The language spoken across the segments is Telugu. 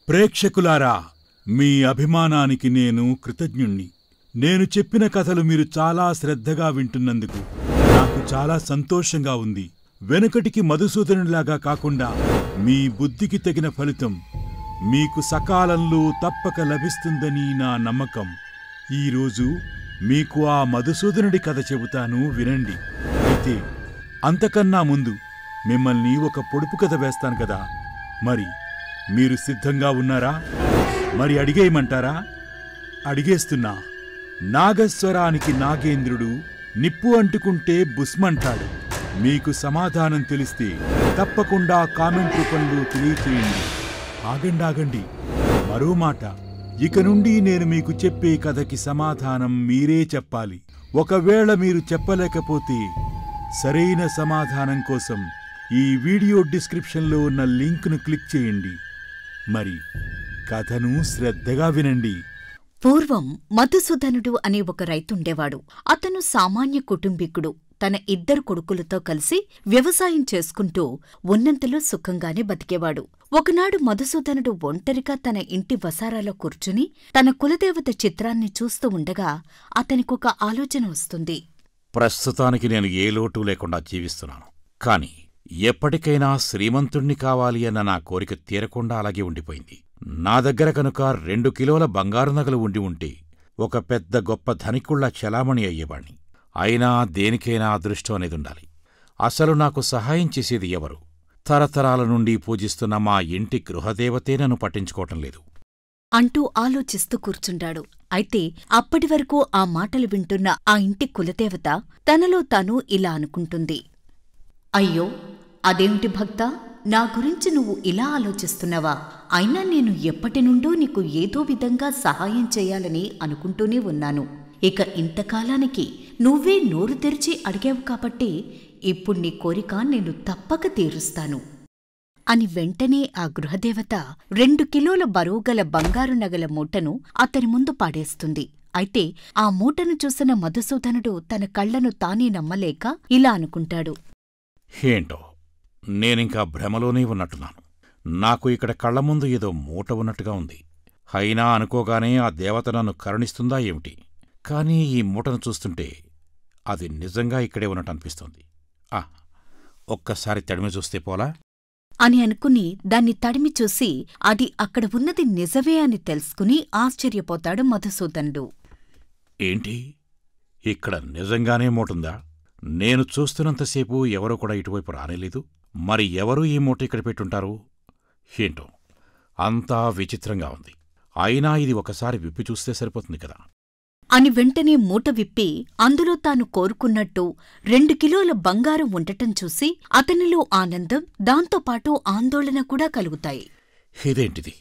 ప్రేక్షకులారా, మీ అభిమానానికి నేను కృతజ్ఞుణ్ణి. నేను చెప్పిన కథలు మీరు చాలా శ్రద్ధగా వింటున్నందుకు నాకు చాలా సంతోషంగా ఉంది. వెనుకటికి మధుసూదనుడిలాగా కాకుండా మీ బుద్ధికి తగిన ఫలితం మీకు సకాలంలో తప్పక లభిస్తుందని నా నమ్మకం. ఈరోజు మీకు ఆ మధుసూదనుడి కథ చెబుతాను, వినండి. అయితే అంతకన్నా ముందు మిమ్మల్ని ఒక పొడుపు కథ వేస్తాను కదా, మరి మీరు సిద్ధంగా ఉన్నారా? మరి అడిగేయమంటారా? అడిగేస్తున్నా. నాగస్వరానికి నాగేంద్రుడు నిప్పు అంటుకుంటే బుస్మంటాడు. మీకు సమాధానం తెలిస్తే తప్పకుండా కామెంట్ రూపంలో తెలియచేయండి. ఆగండి, మరో మాట. ఇక నుండి నేను మీకు చెప్పే కథకి సమాధానం మీరే చెప్పాలి. ఒకవేళ మీరు చెప్పలేకపోతే సరైన సమాధానం కోసం ఈ వీడియో డిస్క్రిప్షన్లో ఉన్న లింక్ను క్లిక్ చేయండి. మరి కథను శ్రద్ధగా వినండి. పూర్వం మధుసూదనుడు అనే ఒక రైతుండేవాడు. అతను సామాన్య కుటుంబీకుడు. తన 2 కొడుకులతో కలిసి వ్యవసాయం చేసుకుంటూ ఉన్నంతలో సుఖంగానే బతికేవాడు. ఒకనాడు మధుసూదనుడు ఒంటరిగా తన ఇంటి వసారాలో కూర్చుని తన కులదేవత చిత్రాన్ని చూస్తూ ఉండగా అతనికొక ఆలోచన వస్తుంది. ప్రస్తుతానికి నేను ఏ లోటు లేకుండా జీవిస్తున్నాను. కాని ఎప్పటికైనా శ్రీమంతుణ్ణి కావాలి అన్న నా కోరిక తీరకుండా అలాగే ఉండిపోయింది. నా దగ్గర కనుక 2 కిలోల బంగారు నగలు ఉండి ఉంటే ఒక పెద్ద గొప్ప ధనికుళ్ల చలామణి అయ్యేవాణ్ణి. అయినా దేనికైనా అదృష్టం అనేదుండాలి. అసలు నాకు సహాయం చేసేది ఎవరు? తరతరాల నుండి పూజిస్తున్న మా ఇంటి గృహదేవతే నన్ను పట్టించుకోవటం లేదు అంటూ ఆలోచిస్తూ కూర్చుంటాడు. అయితే అప్పటివరకు ఆ మాటలు వింటున్న ఆ ఇంటి కులదేవత తనలో తాను ఇలా అనుకుంటుంది. అయ్యో, అదేమిటి భక్తా, నా గురించి నువ్వు ఇలా ఆలోచిస్తున్నావా? అయినా నేను ఎప్పటినుండో నీకు ఏదో విధంగా సహాయం చేయాలని అనుకుంటూనే ఉన్నాను. ఇక ఇంతకాలానికి నువ్వే నోరు తెరిచి అడిగావు కాబట్టి ఇప్పుడు నీ కోరిక నేను తప్పక తీరుస్తాను అని వెంటనే ఆ గృహదేవత 2 కిలోల బరువుగల బంగారు నగల మూటను అతని ముందు పాడేస్తుంది. అయితే ఆ మూటను చూసిన మధుసూదనుడు తన కళ్లను తానే నమ్మలేక ఇలా అనుకుంటాడు. ఏంటో, నేనింకా భ్రమలోనే ఉన్నట్టున్నాను. నాకు ఇక్కడ కళ్ల ముందు ఏదో మూట ఉన్నట్టుగా ఉంది. అయినా అనుకోగానే ఆ దేవత నన్ను కరుణిస్తుందా ఏమిటి? కానీ ఈ మూటను చూస్తుంటే అది నిజంగా ఇక్కడే ఉన్నట్టనిపిస్తుంది. ఒక్కసారి తడిమి చూస్తే పోలా అని అనుకుని దాన్ని తడిమి చూసి అది అక్కడ ఉన్నది నిజమే అని తెలుసుకుని ఆశ్చర్యపోతాడు మధుసూదనుడు. ఏంటి, ఇక్కడ నిజంగానే మూటుందా? నేను చూస్తున్నంతసేపు ఎవరూ కూడా ఇటువైపు రానేలేదు. మరి ఎవరూ ఈ మూట ఇక్కడ పెట్టుంటారు? ఏంటో, అంతా విచిత్రంగా ఉంది. అయినా ఇది ఒకసారి విప్పి చూస్తే సరిపోతుంది కదా అని వెంటనే మూట విప్పి అందులో తాను కోరుకున్నట్టు 2 కిలోల బంగారం ఉండటం చూసి అతనిలో ఆనందం, దాంతోపాటు ఆందోళన కూడా కలుగుతాయి. ఇదేంటిది?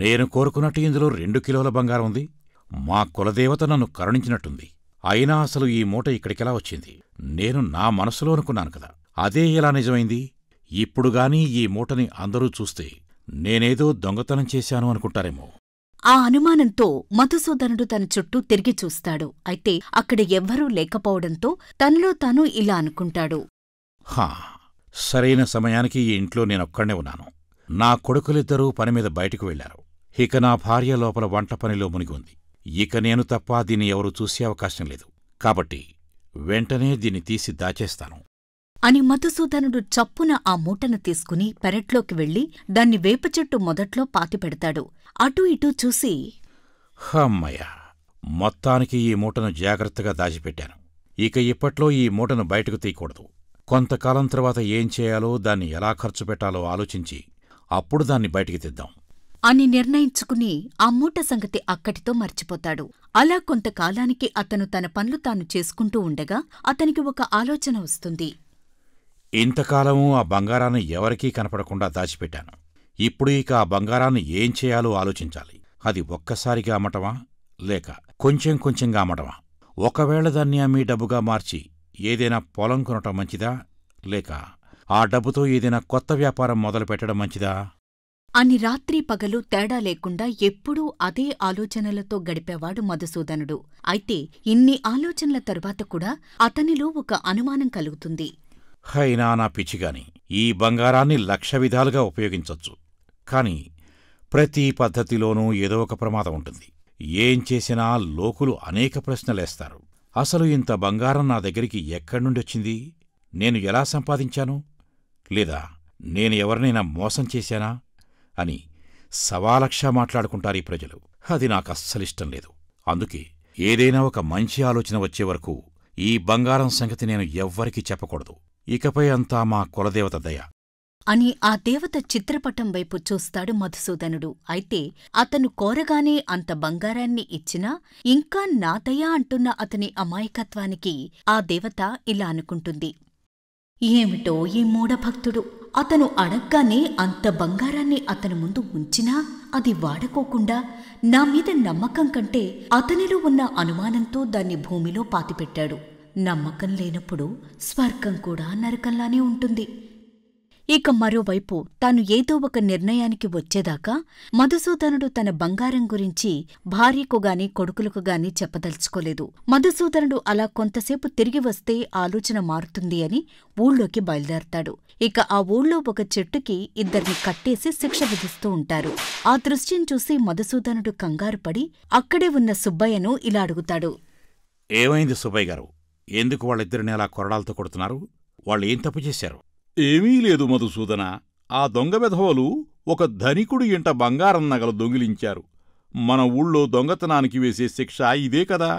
నేను కోరుకున్నట్టు ఇందులో 2 కిలోల బంగారం ఉంది. మా కులదేవత నన్ను కరుణించినట్టుంది. అయినా అసలు ఈ మూట ఇక్కడికెలా వచ్చింది? నేను నా మనసులో అనుకున్నాను కదా, అదే ఎలా నిజమైంది? ఇప్పుడుగాని ఈ మూటని అందరూ చూస్తే నేనేదో దొంగతనం చేశాను అనుకుంటారేమో. ఆ అనుమానంతో మధుసూదనుడు తన చుట్టూ తిరిగి చూస్తాడు. అయితే అక్కడ ఎవ్వరూ లేకపోవడంతో తనలో తాను ఇలా అనుకుంటాడు. సరైన సమయానికి ఈ ఇంట్లో నేనొక్కడే ఉన్నాను. నా కొడుకులిద్దరూ పనిమీద బయటకు వెళ్లారు. ఇక నా భార్య లోపల వంట పనిలో మునిగి ఉంది. ఇక నేను తప్ప దీన్ని ఎవరూ చూసే అవకాశం లేదు. కాబట్టి వెంటనే దీన్ని తీసి దాచేస్తాను అని మధుసూదనుడు చప్పున ఆ మూటను తీసుకుని పెరట్లోకి వెళ్లి దాన్ని వేప చెట్టు మొదట్లో పాతిపెడతాడు. అటూ ఇటూ చూసి, హమ్మయ్య, మొత్తానికి ఈ మూటను జాగ్రత్తగా దాచిపెట్టాను. ఇక ఇప్పట్లో ఈ మూటను బయటకు తీయకూడదు. కొంతకాలం తర్వాత ఏం చేయాలో, దాన్ని ఎలా ఖర్చు పెట్టాలో ఆలోచించి అప్పుడు దాన్ని బయటికి తెద్దాం అని నిర్ణయించుకుని ఆ మూట సంగతి అక్కడితో మర్చిపోతాడు. అలా కొంతకాలానికి అతను తన పనులు తాను చేసుకుంటూ ఉండగా అతనికి ఒక ఆలోచన వస్తుంది. ఇంతకాలమూ ఆ బంగారాన్ని ఎవరికీ కనపడకుండా దాచిపెట్టాను. ఇప్పుడు ఇక ఆ బంగారాన్ని ఏం చేయాలో ఆలోచించాలి. అది ఒక్కసారిగా అమ్మటమా, లేక కొంచెం కొంచెంగా అమ్మటమా? ఒకవేళ దాన్ని అమ్మి డబ్బుగా మార్చి ఏదైనా పొలం కొనటం మంచిదా, లేక ఆ డబ్బుతో ఏదైనా కొత్త వ్యాపారం మొదలుపెట్టడం మంచిదా అని రాత్రి పగలు తేడా లేకుండా ఎప్పుడూ అదే ఆలోచనలతో గడిపేవాడు మధుసూదనుడు. అయితే ఇన్ని ఆలోచనల తరువాత కూడా అతనిలో ఒక అనుమానం కలుగుతుంది. అయినా నా పిచ్చిగాని ఈ బంగారాన్ని 1,00,000 విధాలుగా ఉపయోగించొచ్చు. కాని ప్రతి పద్ధతిలోనూ ఏదో ఒక ప్రమాదం ఉంటుంది. ఏం చేసినా లోకులు అనేక ప్రశ్నలేస్తారు. అసలు ఇంత బంగారం నా దగ్గరికి ఎక్కడ్నుండొచ్చింది? నేను ఎలా సంపాదించాను? లేదా నేను ఎవరినైనా మోసం చేశానా అని సవాలక్షా మాట్లాడుకుంటారు ఈ ప్రజలు. అది నాకస్సలిష్టం లేదు. అందుకే ఏదైనా ఒక మంచి ఆలోచన వచ్చేవరకు ఈ బంగారం సంగతి నేను ఎవ్వరికీ చెప్పకూడదు. ఇకపై అంతా మా కులదేవత దయ అని ఆ దేవత చిత్రపటం వైపు చూస్తాడు మధుసూదనుడు. అయితే అతను కోరగానే అంత బంగారాన్ని ఇచ్చినా ఇంకా నా దయ అంటున్న అతని అమాయకత్వానికి ఆ దేవత ఇలా అనుకుంటుంది. ఏమిటో ఈ మూఢభక్తుడు, అతను అడగ్గానే అంత బంగారాన్ని అతని ముందు ఉంచినా అది వాడుకోకుండా నా మీద నమ్మకం కంటే అతనిలో ఉన్న అనుమానంతో దాన్ని భూమిలో పాతిపెట్టాడు. నమ్మకం లేనప్పుడు స్వర్గం కూడా నరకంలానే ఉంటుంది. ఇక మరోవైపు తాను ఏదో ఒక నిర్ణయానికి వచ్చేదాకా మధుసూదనుడు తన బంగారం గురించి భార్యకుగాని కొడుకులకుగాని చెప్పదలుచుకోలేదు. మధుసూదనుడు అలా కొంతసేపు తిరిగి వస్తే ఆలోచన మారుతుంది అని ఊళ్ళోకి బయలుదేరతాడు. ఇక ఆ ఊళ్ళో ఒక చెట్టుకి ఇద్దరిని కట్టేసి శిక్ష విధిస్తూ ఉంటారు. ఆ దృశ్యం చూసి మధుసూదనుడు కంగారుపడి అక్కడే ఉన్న సుబ్బయ్యను ఇలా అడుగుతాడు. ఏమైంది సుబ్బయ్య గారు? ఎందుకు వాళ్ళిద్దరిని అలా కొరడాలతో కొడుతున్నారు? వాళ్ళు ఏం తప్పు చేశారు? ఏమీ లేదు మధుసూదన. ఆ దొంగ వెధవలు ఒక ధనికుడి ఇంట బంగారం నగలు దొంగిలించారు. మన ఊళ్ళో దొంగతనానికి వేసే శిక్ష ఇదే కదా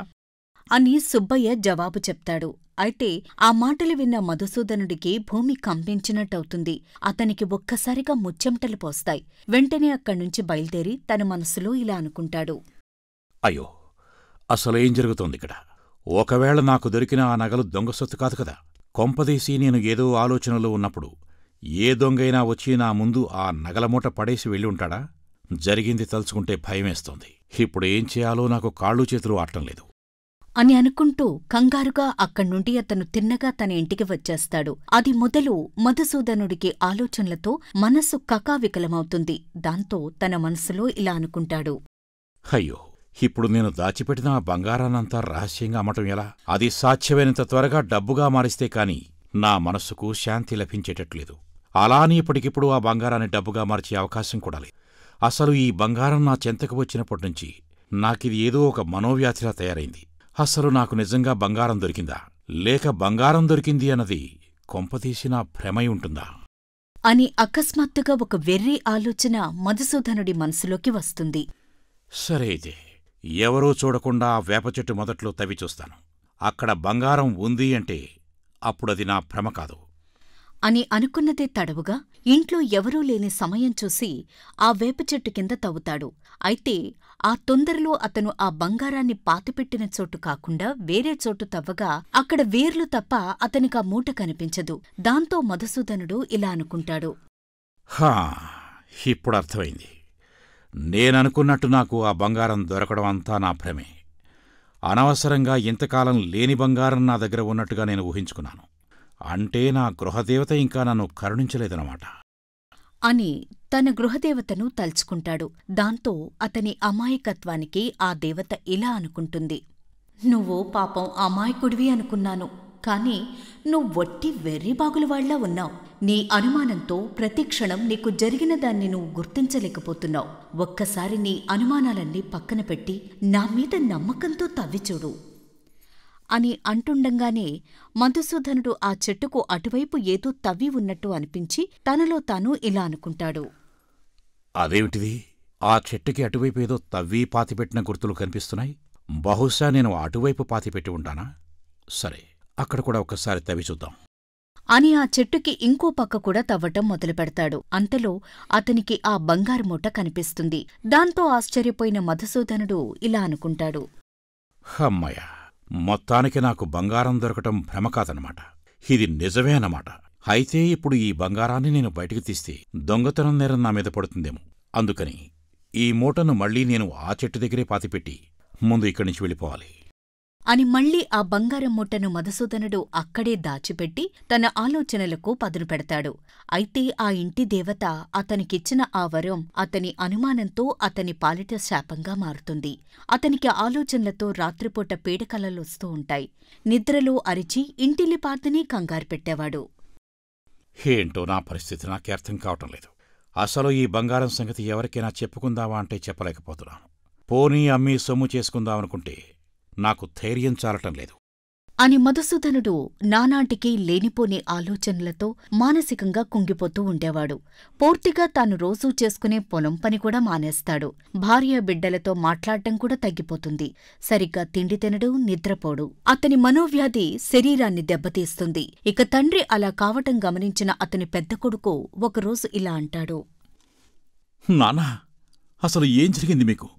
అని సుబ్బయ్య జవాబు చెప్తాడు. అయితే ఆ మాటలు విన్న మధుసూదనుడికి భూమి కంపించినట్టవుతుంది. అతనికి ఒక్కసారిగా ముచ్చెమటలు పోస్తాయి. వెంటనే అక్కడ్నుంచి బయలుదేరి తన మనసులో ఇలా అనుకుంటాడు. అయ్యో, అసలేం జరుగుతోందిక్కడ? ఒకవేళ నాకు దొరికిన ఆ నగలు దొంగ సొత్తు కాదు కదా? కొంపదీసి నేను ఏదో ఆలోచనలో ఉన్నప్పుడు ఏ దొంగైనా వచ్చి నా ముందు ఆ నగలమూట పడేసి వెళ్ళి ఉంటాడా? జరిగింది తలుచుకుంటే భయమేస్తోంది. ఇప్పుడేం చేయాలో నాకు కాళ్ళు చేతులు ఆడటం లేదు అని అనుకుంటూ కంగారుగా అక్కడ్నుండి అతను తిన్నగా తన ఇంటికి వచ్చేస్తాడు. అది మొదలు మధుసూదనుడికి ఆలోచనలతో మనస్సు కకావికలమవుతుంది. దాంతో తన మనసులో ఇలా అనుకుంటాడు. అయ్యో, ఇప్పుడు నేను దాచిపెట్టిన ఆ బంగారాన్నంతా రహస్యంగా అమ్మటం ఎలా? అది సాధ్యమైనంత త్వరగా డబ్బుగా మారిస్తే కాని నా మనస్సుకు శాంతి లభించేటట్లేదు. అలాని ఇప్పటికిప్పుడు ఆ బంగారాన్ని డబ్బుగా మార్చే అవకాశం కూడా లేదు. అసలు ఈ బంగారం నా చెంతకు వచ్చినప్పటినుంచి నాకిది ఏదో ఒక మనోవ్యాధిలా తయారైంది. అసలు నాకు నిజంగా బంగారం దొరికిందా, లేక బంగారం దొరికింది అన్నది కొంపతీసి నా భ్రమై ఉంటుందా అని అకస్మాత్తుగా ఒక వెర్రి ఆలోచన మధుసూదనుడి మనసులోకి వస్తుంది. సరే అయితే ఎవరూ చూడకుండా ఆ వేప చెట్టు మొదట్లో తవ్వి చూస్తాను. అక్కడ బంగారం ఉంది అంటే అప్పుడది నా భ్రమ కాదు అని అనుకున్నదే తడవుగా ఇంట్లో ఎవరూ లేని సమయం చూసి ఆ వేప చెట్టు కింద తవ్వుతాడు. అయితే ఆ తొందరలో అతను ఆ బంగారాన్ని పాతిపెట్టిన చోటు కాకుండా వేరే చోటు తవ్వగా అక్కడ వేర్లు తప్ప అతనికా మూట కనిపించదు. దాంతో మధుసూదనుడు ఇలా అనుకుంటాడు. హా, ఇప్పుడు అర్థమైంది. నేననుకున్నట్టు నాకు ఆ బంగారం దొరకడం అంతా నా భ్రమే. అనవసరంగా ఇంతకాలం లేని బంగారం నా దగ్గర ఉన్నట్టుగా నేను ఊహించుకున్నాను. అంటే నా గృహదేవత ఇంకా నన్ను కరుణించలేదన్నమాట అని తన గృహదేవతను తలుచుకుంటాడు. దాంతో అతని అమాయకత్వానికి ఆ దేవత ఇలా అనుకుంటుంది. నువ్వు పాపం అమాయకుడివి అనుకున్నాను, కాని నువ్వొట్టి వెర్రిబాగులవాళ్లా ఉన్నావు. నీ అనుమానంతో ప్రతిక్షణం నీకు జరిగిన దాన్ని నువ్వు గుర్తించలేకపోతున్నావు. ఒక్కసారి నీ అనుమానాలన్నీ పక్కన పెట్టి నా మీద నమ్మకంతో తవ్విచూడు అని అంటుండగానే మధుసూదనుడు ఆ చెట్టుకు అటువైపు ఏదో తవ్వి ఉన్నట్టు అనిపించి తనలో తాను ఇలా అనుకుంటాడు. అదేమిటిది? ఆ చెట్టుకి అటువైపు ఏదో తవ్వి పాతిపెట్టిన గుర్తులు కనిపిస్తున్నాయి. బహుశా నేను అటువైపు పాతిపెట్టి ఉంటానా? సరే, అక్కడ కూడా ఒక్కసారి తవ్వి చూద్దాం అని ఆ చెట్టుకి ఇంకో పక్క కూడా తవ్వటం మొదలుపెడతాడు. అంతలో అతనికి ఆ బంగారు మూట కనిపిస్తుంది. దాంతో ఆశ్చర్యపోయిన మధుసూదనుడు ఇలా అనుకుంటాడు. హమ్మయ్య, మొత్తానికి నాకు బంగారం దొరకటం భ్రమ కాదన్నమాట. ఇది నిజమే అన్నమాట. అయితే ఇప్పుడు ఈ బంగారాన్ని నేను బయటికి తీస్తే దొంగతనం నేరం నా మీద పడుతుందేమో. అందుకని ఈ మూటను మళ్లీ నేను ఆ చెట్టు దగ్గరే పాతిపెట్టి ముందు ఇక్కడి నుంచి వెళ్ళిపోవాలి అని మళ్లీ ఆ బంగారం మూటను మధుసూదనుడు అక్కడే దాచిపెట్టి తన ఆలోచనలకు పదును పెడతాడు. అయితే ఆ ఇంటి దేవత అతనికిచ్చిన ఆ వరం అతని అనుమానంతో అతని పాలిట శాపంగా మారుతుంది. అతనికి ఆలోచనలతో రాత్రిపూట పీడకలలొస్తూ ఉంటాయి. నిద్రలో అరిచి ఇంటిల్లిపాదిని కంగారు పెట్టేవాడు. ఏంటో నా పరిస్థితి నాకే అర్థం కావటం లేదు. అసలు ఈ బంగారం సంగతి ఎవరికైనా చెప్పుకుందావా అంటే చెప్పలేకపోతున్నాను. పోనీ అమ్మీ సొమ్ము చేసుకుందామనుకుంటే నాకు ధైర్యం చాలటం లేదు అని మధుసూదనుడు నానాటికి లేనిపోని ఆలోచనలతో మానసికంగా కుంగిపోతూ ఉండేవాడు. పూర్తిగా తాను రోజూ చేసుకునే పొలం పని కూడా మానేస్తాడు. భార్య బిడ్డలతో మాట్లాడటం కూడా తగ్గిపోతుంది. సరిగ్గా తిండి తినడు, నిద్రపోడు. అతని మనోవ్యాధి శరీరాన్ని దెబ్బతీస్తుంది. ఇక తండ్రి అలా కావటం గమనించిన అతని పెద్ద కొడుకు ఒకరోజు ఇలా అంటాడు. నాన్నా, అసలు ఏం జరిగింది మీకు?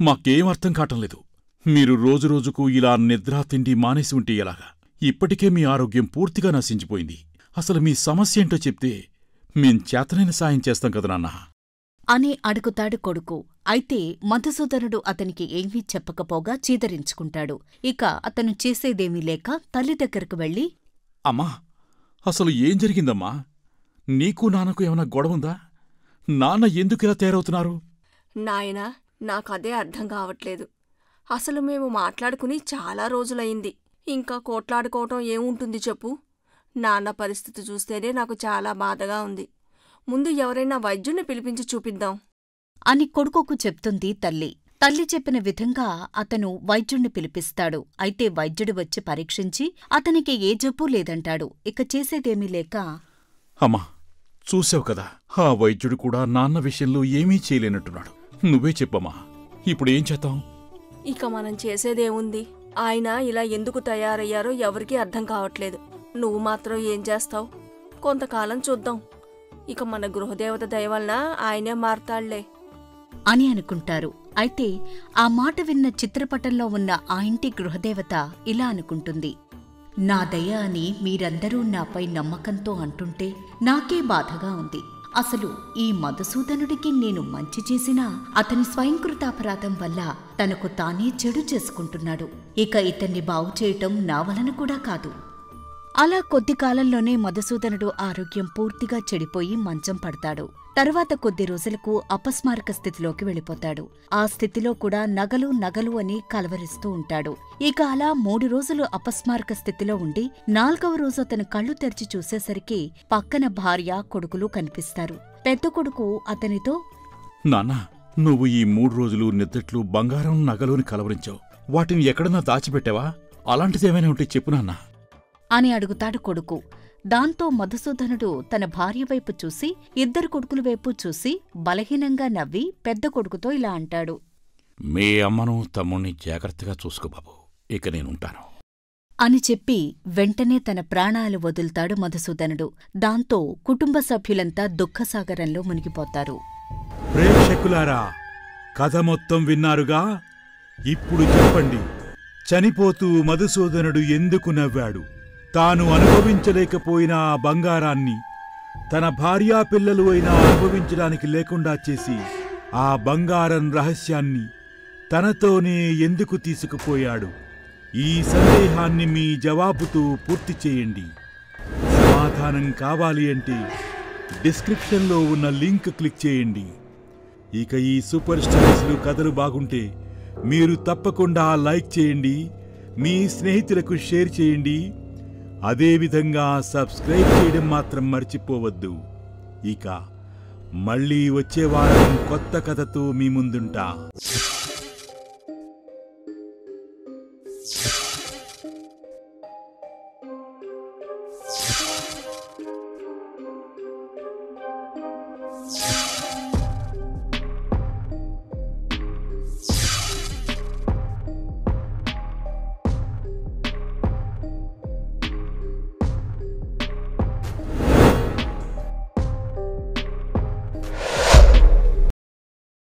మాకేం అర్థం కావటం లేదు. మీరు రోజురోజుకు ఇలా నిద్రా తిండి మానేసి ఉంటే ఎలాగా? ఇప్పటికే మీ ఆరోగ్యం పూర్తిగా నశించిపోయింది. అసలు మీ సమస్య ఏంటో చెప్తే మేం చేతనైన సాయం చేస్తాం కదా నాన్నా అని అడుగుతాడు కొడుకు. అయితే మధుసూదనుడు అతనికి ఏమీ చెప్పకపోగా చీదరించుకుంటాడు. ఇక అతను చేసేదేమీ లేక తల్లి దగ్గరకు వెళ్ళి, అమ్మా, అసలు ఏం జరిగిందమ్మా? నీకు నాన్నకు ఏమైనా గొడవుందా? నాన్న ఎందుకిలా తయారవుతున్నారు? నాయనా, నాకదే అర్థం కావట్లేదు. అసలు మేము మాట్లాడుకుని చాలా రోజులయింది. ఇంకా కోట్లాడుకోవటం ఏముంటుంది చెప్పు? నాన్న పరిస్థితి చూస్తేనే నాకు చాలా బాధగా ఉంది. ముందు ఎవరైనా వైద్యుణ్ణి పిలిపించి చూపిద్దాం అని కొడుకుకు చెప్తుంది తల్లి. తల్లి చెప్పిన విధంగా అతను వైద్యుణ్ణి పిలిపిస్తాడు. అయితే వైద్యుడు వచ్చి పరీక్షించి అతనికి ఏ జబ్బూ లేదంటాడు. ఇక చేసేదేమీ లేక, అమ్మా, చూసావు కదా, ఆ వైద్యుడు కూడా నాన్న విషయంలో ఏమీ చేయలేనట్టున్నాడు. నువ్వే చెప్పమ్మా, ఇప్పుడేం చేద్దాం? ఇక మనం చేసేదేముంది? ఆయన ఇలా ఎందుకు తయారయ్యారో ఎవరికీ అర్థం కావట్లేదు. నువ్వు మాత్రం ఏం చేస్తావు? కొంతకాలం చూద్దాం. ఇక మన గృహదేవత దయవలన ఆయనే మారతాళ్లే అని అనుకుంటారు. అయితే ఆ మాట విన్న చిత్రపటంలో ఉన్న ఆ ఇంటి గృహదేవత ఇలా అనుకుంటుంది. నా దయ అని మీరందరూ నాపై నమ్మకంతో అంటుంటే నాకే బాధగా ఉంది. అసలు ఈ మధుసూదనుడికి నేను మంచి చేసినా అతని స్వయంకృతాపరాధం వల్ల తనకు తానే చెడు చేసుకుంటున్నాడు. ఇక ఇతన్ని బాగుచేయటం నా వలన కూడా కాదు. అలా కొద్ది కాలంలోనే మధుసూదనుడు ఆరోగ్యం పూర్తిగా చెడిపోయి మంచం పడతాడు. తరువాత కొద్ది రోజులకు అపస్మారక స్థితిలోకి వెళ్ళిపోతాడు. ఆ స్థితిలో కూడా నగలు నగలు అని కలవరిస్తూ ఉంటాడు. ఇక అలా 3 రోజులు అపస్మారక స్థితిలో ఉండి 4వ రోజు అతను కళ్ళు తెరిచి చూసేసరికి పక్కన భార్య, కొడుకులు కనిపిస్తారు. పెద్ద కొడుకు అతనితో, నాన్నా, నువ్వు ఈ 3 రోజులు నిద్దట్లు బంగారం నగలోని కలవరించావు. వాటిని ఎక్కడన్నా దాచిపెట్టావా? అలాంటిదేమైనా ఉంటే చెప్పు నాన్నా అని అడుగుతాడు కొడుకు. దాంతో మధుసూదనుడు తన భార్య వైపు చూసి, 2 కొడుకుల వైపు చూసి బలహీనంగా నవ్వి పెద్ద కొడుకుతో ఇలా అంటాడు. మీ అమ్మను తమ్ముణ్ణి జాగ్రత్తగా చూసుకో బాబు, ఇక నేనుంటాను అని చెప్పి వెంటనే తన ప్రాణాలు వదులుతాడు మధుసూదనుడు. దాంతో కుటుంబ సభ్యులంతా దుఃఖసాగరంలో మునిగిపోతారు. ప్రేక్షకులారా, కథ మొత్తం విన్నారుగా. ఇప్పుడు చెప్పండి, చనిపోతూ మధుసూదనుడు ఎందుకు నవ్వాడు? తాను అనుభవించలేకపోయిన ఆ బంగారాన్ని తన భార్యాపిల్లలు అయినా అనుభవించడానికి లేకుండా చేసి ఆ బంగారం రహస్యాన్ని తనతోనే ఎందుకు తీసుకుపోయాడు? ఈ సందేహాన్ని మీ జవాబుతో పూర్తి చేయండి. సమాధానం కావాలి అంటే డిస్క్రిప్షన్లో ఉన్న లింక్ క్లిక్ చేయండి. ఇక ఈ సూపర్ స్టోరీస్లు కథలు బాగుంటే మీరు తప్పకుండా లైక్ చేయండి, మీ స్నేహితులకు షేర్ చేయండి. అదేవిధంగా సబ్స్క్రైబ్ చేయడం మాత్రం మర్చిపోవద్దు. ఇక మళ్ళీ వచ్చే వారం కొత్త కథతో మీ ముందుంటా.